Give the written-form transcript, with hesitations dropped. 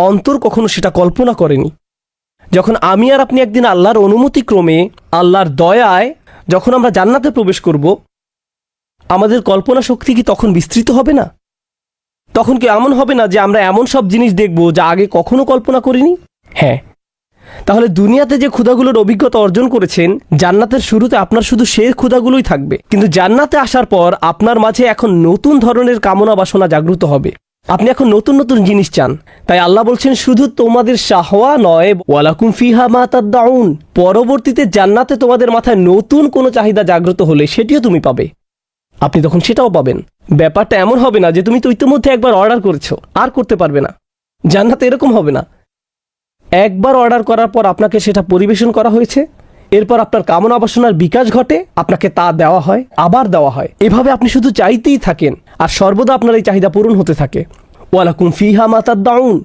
অন্তর কখনো সেটা কল্পনা করেনি। যখন আমি আর আপনি একদিন আল্লাহর অনুমতিক্রমে, আল্লাহর দয়ায় যখন আমরা জান্নাতে প্রবেশ করব, আমাদের কল্পনা শক্তি কি তখন বিস্তৃত হবে না? তখন কি এমন হবে না যে আমরা এমন সব জিনিস দেখব যা আগে কখনো কল্পনা করিনি? হ্যাঁ। তাহলে দুনিয়াতে যে ক্ষুধাগুলোর অভিজ্ঞতা অর্জন করেছেন, জান্নাতের শুরুতে আপনার শুধু সেই ক্ষুধাগুলোই থাকবে, কিন্তু জান্নাতে আসার পর আপনার মাঝে এখন নতুন ধরনের কামনা বাসনা জাগ্রত হবে। আপনি এখন নতুন নতুন জিনিস চান। তাই আল্লাহ বলছেন, শুধু তোমাদের শাহওয়া নয়, ওয়ালাকুম ফিহা মা তাদদাউন, পরবর্তীতে জান্নাতে তোমাদের মাথায় নতুন কোনো চাহিদা জাগ্রত হলে সেটিও তুমি পাবে। আপনি তখন সেটাও পাবেন। ব্যাপারটা এমন হবে না যে তুমি তো ইতিমধ্যে একবার অর্ডার করেছো, আর করতে পারবে না। জান্নাতে এরকম হবে না। একবার অর্ডার করার পর আপনাকে সেটা পরিবেশন করা হয়েছে, এরপর আপনার কামনা বাসনার বিকাশ ঘটে, আপনাকে তা দেওয়া হয়, আবার দেওয়া হয়। এভাবে আপনি শুধু চাইতেই থাকেন আর সর্বদা আপনার এই চাহিদা পূরণ হতে থাকে। ওয়ালাকুম ফিহা মা তাদদাউন।